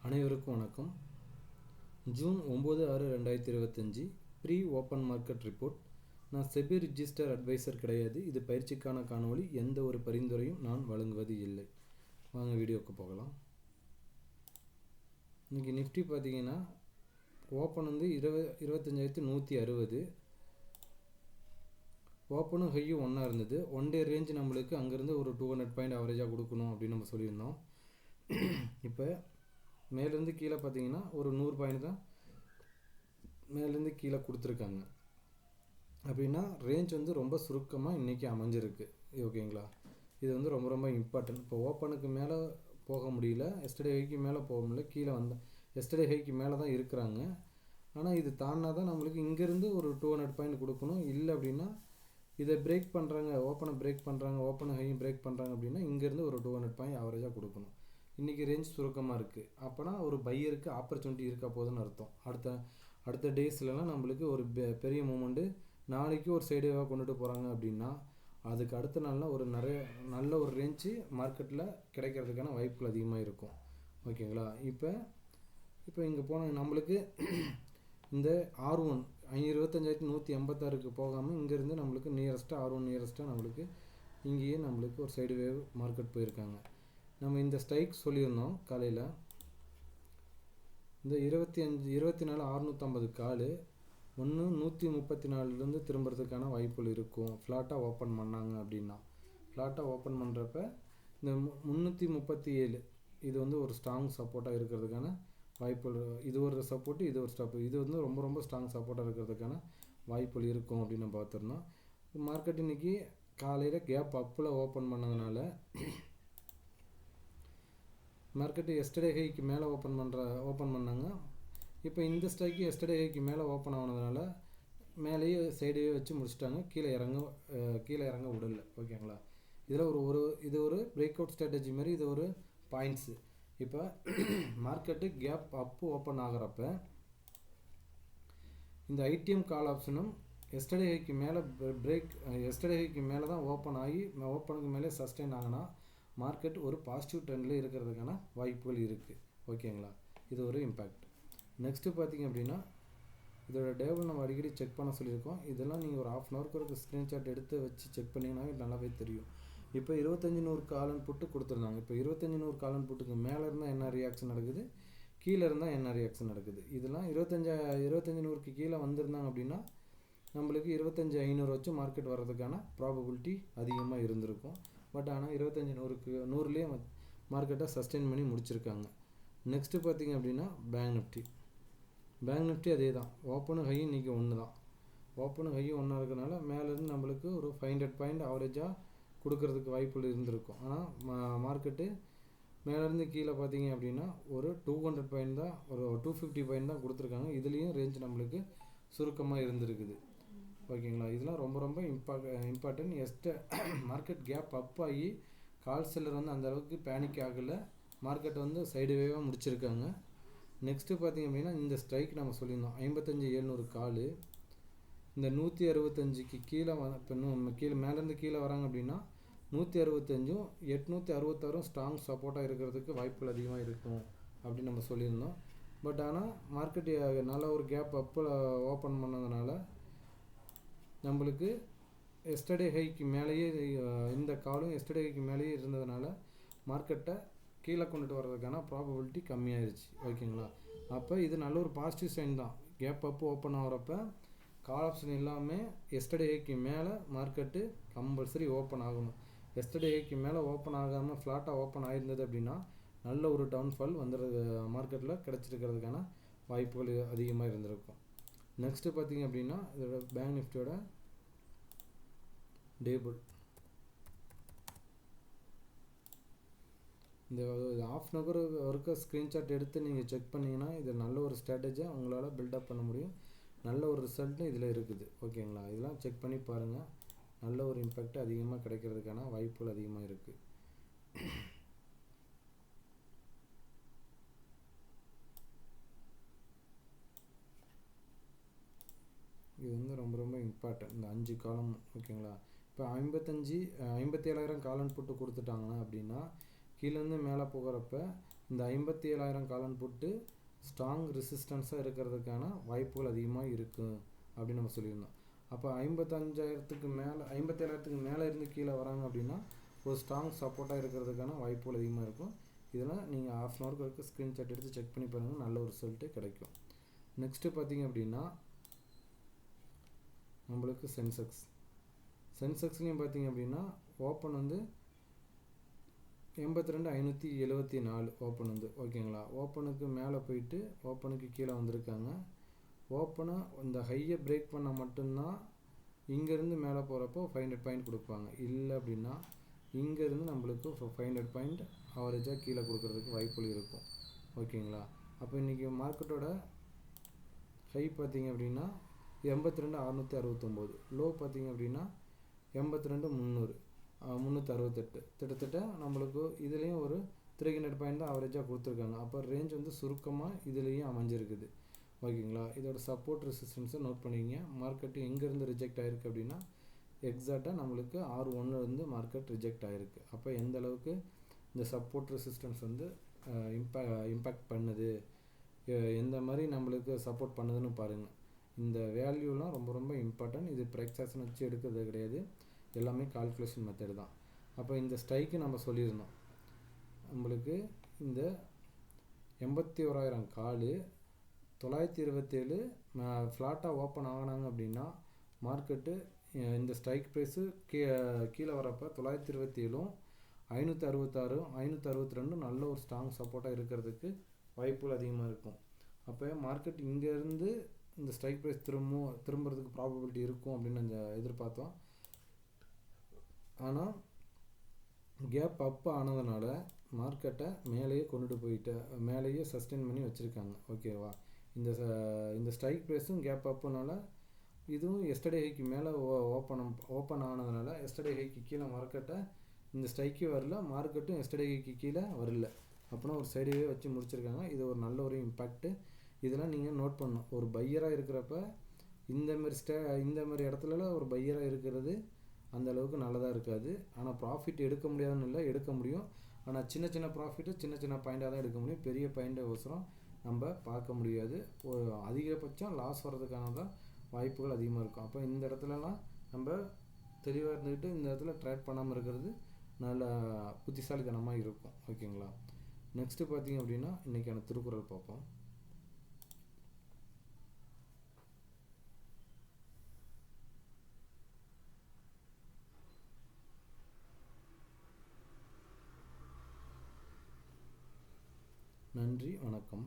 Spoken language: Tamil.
அனைவருக்கும் வணக்கம். June 9/6/2025 pre open market report. நான் செபி ரிஜிஸ்டர் அட்வைசர் கிடையாது. இது பயிற்சிக்கான காணொளி. எந்த ஒரு பரிந்துரையும் நான் வழங்குவது இல்லை. வாங்க வீடியோவுக்கு போகலாம். இன்றைக்கி நிஃப்டி பார்த்தீங்கன்னா ஓப்பன் வந்து 25,160, ஓப்பனும் ஹையும் ஒன்றா இருந்தது. ஒன் டே ரேஞ்ச் நம்மளுக்கு அங்கேருந்து ஒரு 200 பாயிண்ட் அவரேஜாக கொடுக்கணும் அப்படின்னு நம்ம சொல்லியிருந்தோம். இப்போ மேலேருந்து கீழே பார்த்தீங்கன்னா ஒரு 100 பாயிண்ட் தான் மேலேருந்து கீழே கொடுத்துருக்காங்க. அப்படின்னா ரேஞ்ச் வந்து ரொம்ப சுருக்கமாக இன்றைக்கி அமைஞ்சிருக்கு. ஓகேங்களா, இது வந்து ரொம்ப ரொம்ப இம்பார்ட்டன்ட். இப்போ ஓப்பனுக்கு மேலே போக முடியல, எஸ்டர்டே ஹைக்கு மேலே போக முடியல, கீழே வந்த எஸ்டர்டே ஹைக்கு மேலே தான் இருக்கிறாங்க. ஆனால் இது தாண்டினா தான் நம்மளுக்கு இங்கேருந்து ஒரு 200 பாயிண்ட் கொடுக்கணும். இல்லை அப்படின்னா இதை பிரேக் பண்ணுறாங்க, ஓப்பனை பிரேக் பண்ணுறாங்க, ஓப்பனை ஹையும் பிரேக் பண்ணுறாங்க அப்படின்னா இங்கேருந்து ஒரு 200 பாயிண்ட் ஆவரேஜாக கொடுக்கணும். இன்றைக்கி ரேஞ்ச் சுருக்கமாக இருக்குது. அப்போனா ஒரு பையருக்கு ஆப்பர்ச்சுனிட்டி இருக்க போதுன்னு அர்த்தம். அடுத்த டேஸ்லலாம் நம்மளுக்கு ஒரு பெரிய மூமெண்ட்டு நாளைக்கு ஒரு சைடாக கொண்டுட்டு போகிறாங்க அப்படின்னா அதுக்கு அடுத்த நாளில் ஒரு நல்ல ஒரு ரேஞ்சு மார்க்கெட்டில் கிடைக்கிறதுக்கான வாய்ப்புகள் அதிகமாக இருக்கும். ஓகேங்களா, இப்போ இங்கே போனால் நம்மளுக்கு இந்த R1 25,186 போகாமல் இங்கேருந்து நம்மளுக்கு நியரஸ்ட்டாக நம்மளுக்கு இங்கேயே நம்மளுக்கு ஒரு சைடு வேவ் மார்க்கெட் போயிருக்காங்க. நம்ம இந்த ஸ்ட்ரைக் சொல்லியிருந்தோம் காலையில். இந்த 24,650 கால் 134 திரும்புறதுக்கான வாய்ப்புகள் இருக்கும். ஃப்ளாட்டாக ஓப்பன் பண்ணாங்க அப்படின்னா, ஃப்ளாட்டாக ஓப்பன் பண்ணுறப்ப இந்த 337 இது வந்து ஒரு ஸ்ட்ராங் சப்போர்ட்டாக இருக்கிறதுக்கான வாய்ப்புகள். இது ஒரு சப்போர்ட்டு, இது ஒரு ஸ்டாப்பு. இது வந்து ரொம்ப ரொம்ப ஸ்ட்ராங் சப்போர்ட்டாக இருக்கிறதுக்கான வாய்ப்புகள் இருக்கும் அப்படின்னு நம்ம பார்த்துருந்தோம். மார்க்கெட் இன்றைக்கி காலையில் கேப் அப்பில் ஓப்பன் பண்ணதுனால மார்க்கெட்டு எஸ்டர்டே ஹைக்கு மேலே ஓப்பன் பண்ணாங்க. இப்போ இந்த ஸ்ட்ரைக்கு எஸ்டர்டே ஹைக்கு மேலே ஓப்பன் ஆனதுனால மேலேயே சைடையே வச்சு முடிச்சிட்டாங்க. கீழே இறங்க விடல. ஓகேங்களா, இதில் இது ஒரு பிரேக் அவுட் ஸ்ட்ராட்டஜி மாதிரி, இது ஒரு பாயிண்ட்ஸு. இப்போ மார்க்கெட்டு கேப் அப்பு ஓப்பன் ஆகிறப்ப இந்த ஐடிஎம் கால் ஆப்ஷனும் எஸ்டர்டே ஹைக்கு மேலே தான் ஓப்பன் ஆகி ஓப்பனுக்கு மேலே சஸ்டெயின் ஆகினா மார்க்கெட் ஒரு பாசிட்டிவ் ட்ரெண்டில் இருக்கிறதுக்கான வாய்ப்புகள் இருக்குது. ஓகேங்களா, இது ஒரு இம்பேக்ட். நெக்ஸ்ட்டு பார்த்திங்க அப்படின்னா இதோட டேபிள் நம்ம அடிக்கடி செக் பண்ண சொல்லியிருக்கோம். இதெல்லாம் நீங்கள் ஒரு 1/2 hour ஒரு ஸ்க்ரீன்ஷாட் எடுத்து வச்சு செக் பண்ணிங்கன்னா நல்லாவே தெரியும். இப்போ 25,100 காலன் புட்டு கொடுத்துருந்தாங்க. இப்போ 25,100 காலன் புட்டுக்கு மேலே இருந்தால் என்ன ரியாக்ஷன் நடக்குது, கீழே இருந்தால் என்ன ரியாக்ஷன் நடக்குது. இதெல்லாம் 25,100க்கு கீழே வந்திருந்தாங்க அப்படின்னா நம்மளுக்கு 25,500 வச்சு மார்க்கெட் வர்றதுக்கான ப்ராபபிலிட்டி அதிகமாக இருந்திருக்கும். பட் ஆனால் 25,100லேயே மார்க்கெட்டை சஸ்டெயின் பண்ணி முடிச்சிருக்காங்க. நெக்ஸ்ட்டு பார்த்திங்க அப்படின்னா பேங்க் நிஃப்டி அதே தான். ஓப்பனும் ஹையும் இன்றைக்கி ஒன்று தான். ஓப்பனும் ஹையும் ஒன்றா இருக்கிறனால மேலேருந்து நம்மளுக்கு ஒரு 500 பாயிண்ட் ஆவரேஜாக கொடுக்கறதுக்கு வாய்ப்புகள் இருந்திருக்கும். ஆனால் மார்க்கெட்டு மேலேருந்து கீழே பார்த்திங்க அப்படின்னா ஒரு 200 பாயிண்ட் தான், ஒரு 250 பாயிண்ட் தான் கொடுத்துருக்காங்க. இதுலேயும் ரேஞ்ச் நம்மளுக்கு சுருக்கமாக இருந்திருக்குது. ஓகேங்களா, இதெல்லாம் ரொம்ப ரொம்ப இம்பார்ட்டன்ட். மார்க்கெட் கேப் அப் ஆகி கால் செல்லர் வந்து அந்தளவுக்கு பேனிக் ஆகலை. மார்க்கெட் வந்து சைடு வேவாக முடிச்சிருக்காங்க. நெக்ஸ்ட்டு பார்த்திங்க அப்படின்னா இந்த ஸ்ட்ரைக் நம்ம சொல்லியிருந்தோம் 55,700 கால். இந்த 165க்கு கீழே இப்போ மேலேருந்து கீழே வராங்க அப்படின்னா 165ம் 866 ஸ்ட்ராங் சப்போர்ட்டாக இருக்கிறதுக்கு வாய்ப்புகள் அதிகமாக இருக்கும் அப்படின்னு நம்ம சொல்லியிருந்தோம். பட் ஆனால் மார்க்கெட் நல்ல ஒரு கேப் அப்பில் ஓப்பன் பண்ணதுனால நம்மளுக்கு எஸ்டர்டே ஹைக்கு மேலேயே இந்த காலும் எஸ்டர்டே ஹைக்கு மேலேயே இருந்ததுனால மார்க்கெட்டை கீழே கொண்டுட்டு வர்றதுக்கான ப்ராபபிலிட்டி கம்மியாயிருச்சு. ஓகேங்களா, அப்போ இது நல்ல ஒரு பாசிட்டிவ் சைன் தான். கேப் அப்பு ஓப்பன் ஆகிறப்ப கால் ஆப்ஷன் இல்லாமல் எஸ்டர்டே ஹைக்கு மேலே மார்க்கெட்டு கம்பல்சரி ஓப்பன் ஆகணும். எஸ்டர்டே ஹைக்கு மேலே ஓப்பன் ஆகாமல் ஃப்ளாட்டாக ஓப்பன் ஆகிருந்தது அப்படின்னா நல்ல ஒரு டவுன்ஃபால் வந்துடுறது மார்க்கெட்டில் கிடச்சிருக்கிறதுக்கான வாய்ப்புகள் அதிகமாக இருந்திருக்கும். நெக்ஸ்ட்டு பார்த்திங்க அப்படின்னா இதோட பேங்க் நிஃப்டியோட டேபிள். இந்த 1/2 hour ஒருக்க ஸ்க்ரீன்ஷாட் எடுத்து நீங்கள் செக் பண்ணிங்கன்னா இது நல்ல ஒரு ஸ்ட்ராட்டஜியாக உங்களால் பில்டப் பண்ண முடியும். நல்ல ஒரு ரிசல்ட்டும் இதில் இருக்குது. ஓகேங்களா, இதெல்லாம் செக் பண்ணி பாருங்கள். நல்ல ஒரு இம்பேக்ட் அதிகமாக கிடைக்கிறதுக்கான வாய்ப்புகள் அதிகமாக இருக்குது. இது வந்து ரொம்ப ரொம்ப இம்பார்ட்டன்ட் இந்த 5 காலம். ஓகேங்களா, இப்போ 57,000 காலன் புட்டு கொடுத்துட்டாங்கன்னா அப்படின்னா கீழேருந்து மேலே போகிறப்ப இந்த 57,000 காலன் புட்டு ஸ்ட்ராங் ரெசிஸ்டன்ஸாக இருக்கிறதுக்கான வாய்ப்புகள் அதிகமாக இருக்குது அப்படின்னு நம்ம சொல்லியிருந்தோம். அப்போ 55,000க்கு மேலே 57,000க்கு மேலே இருந்து கீழே வராங்க அப்படின்னா ஒரு ஸ்ட்ராங் சப்போர்ட்டாக இருக்கிறதுக்கான வாய்ப்புகள் அதிகமாக இருக்கும். இதெல்லாம் நீங்கள் ½ hour வரைக்கும் ஸ்க்ரீன்ஷாட் எடுத்து செக் பண்ணி பாருங்கள், நல்ல ஒரு ரிசல்ட்டு கிடைக்கும். நெக்ஸ்ட்டு பார்த்தீங்க அப்படின்னா நம்மளுக்கு சென்செக்ஸ்லேயும் பார்த்தீங்க அப்படின்னா ஓப்பன் வந்து 82,574 ஓப்பன் வந்து ஓகேங்களா. ஓப்பனுக்கு மேலே போயிட்டு ஓப்பனுக்கு கீழே வந்திருக்காங்க. ஓப்பனை இந்த ஹையை பிரேக் பண்ணால் மட்டும்தான் இங்கேருந்து மேலே போகிறப்போ 500 பாயிண்ட் கொடுப்பாங்க. இல்லை அப்படின்னா இங்கேருந்து நம்மளுக்கு 500 பாயிண்ட் ஆவரேஜாக கீழே கொடுக்குறதுக்கு வாய்ப்புகள் இருக்கும் ஓகேங்களா. அப்போ இன்றைக்கி மார்க்கெட்டோட ஹை பார்த்திங்க அப்படின்னா 82,669, லோ பார்த்திங்க அப்படின்னா 82,300 368, கிட்டத்தட்ட நம்மளுக்கு இதுலேயும் ஒரு 300 பாயிண்ட் தான் ஆவரேஜாக கொடுத்துருக்காங்க. அப்போ ரேஞ்ச் வந்து சுருக்கமாக இதுலேயும் அமைஞ்சிருக்குது ஓகேங்களா. இதோட சப்போர்ட் ரெசிஸ்டன்ஸை நோட் பண்ணிக்கிங்க. மார்க்கெட்டு எங்கேருந்து ரிஜெக்ட் ஆகிருக்கு அப்படின்னா எக்ஸாக்டாக நம்மளுக்கு R1 இருந்து மார்க்கெட் ரிஜெக்ட் ஆகிருக்கு. அப்போ எந்த அளவுக்கு இந்த சப்போர்ட் ரெசிஸ்டன்ஸ் வந்து இம்பேக்ட் பண்ணுது, எந்த மாதிரி நம்மளுக்கு சப்போர்ட் பண்ணுதுன்னு பாருங்கள். இந்த வேல்யூலாம் ரொம்ப ரொம்ப இம்பார்ட்டன்ட். இது ப்ரைக்ஸாஷன் வச்சு எடுக்கிறது கிடையாது, எல்லாமே கால்குலேஷன் மெத்தட் தான். அப்போ இந்த ஸ்ட்ரைக்கு நம்ம சொல்லியிருந்தோம், நம்மளுக்கு இந்த 81,000 கால் 927 ஃப்ளாட்டாக ஓப்பன் ஆகினாங்க அப்படின்னா மார்க்கெட்டு இந்த ஸ்ட்ரைக் ப்ரைஸு கீழே வரப்போ 927, 566, 562 நல்ல ஒரு ஸ்ட்ராங் சப்போர்ட்டாக இருக்கிறதுக்கு வாய்ப்புகள் அதிகமாக இருக்கும். அப்போ மார்க்கெட் இங்கேருந்து இந்த ஸ்ட்ரைக் ப்ரைஸ் திரும்புறதுக்கு ப்ராபபிலிட்டி இருக்கும் அப்படின்னு நாங்கள் எதிர்பார்த்தோம். ஆனால் கேப் அப் ஆனதுனால மார்க்கெட்டை மேலேயே கொண்டுட்டு போயிட்டு மேலேயே சஸ்டெயின் பண்ணி வச்சுருக்காங்க ஓகேவா. இந்த ஸ்ட்ரைக் ப்ரைஸும் கேப் அப்புனால இதுவும் எஸ்டர்டே ஹைக்கு மேலே ஓப்பன் ஆனதுனால எஸ்டர்டே ஹைக்கு கீழே மார்க்கெட்டை இந்த ஸ்ட்ரைக்கு வரல, மார்க்கெட்டும் எஸ்டர்டே ஹைக்கு கீழே வரல. அப்படின்னா ஒரு சைடுவே வச்சு முடிச்சிருக்காங்க. இது ஒரு நல்ல ஒரு இம்பேக்ட்டு. இதெல்லாம் நீங்கள் நோட் பண்ணணும். ஒரு பையராக இருக்கிறப்ப இந்த மாதிரி இடத்துலலாம் ஒரு பையராக இருக்கிறது அந்த அளவுக்கு நல்லதாக இருக்காது. ஆனால் ப்ராஃபிட் எடுக்க முடியாதுன்னு இல்லை, எடுக்க முடியும். ஆனால் சின்ன சின்ன ப்ராஃபிட்டு சின்ன பாயிண்டாக தான் எடுக்க முடியும். பெரிய பாயிண்டை அவசரம் நம்ம பார்க்க முடியாது. ஒரு அதிகபட்சம் லாஸ் வர்றதுக்கான தான் வாய்ப்புகள் அதிகமாக இருக்கும். அப்போ இந்த இடத்துலலாம் நம்ம தெளிவாக இருந்துக்கிட்டு இந்த இடத்துல ட்ரேட் பண்ணாமல் இருக்கிறது நல்ல புத்திசாலித்தனமாக இருக்கும் ஓகேங்களா. நெக்ஸ்ட்டு பார்த்திங்க அப்படின்னா இன்றைக்கான திருக்குறள் பார்ப்போம். நன்றி, வணக்கம்.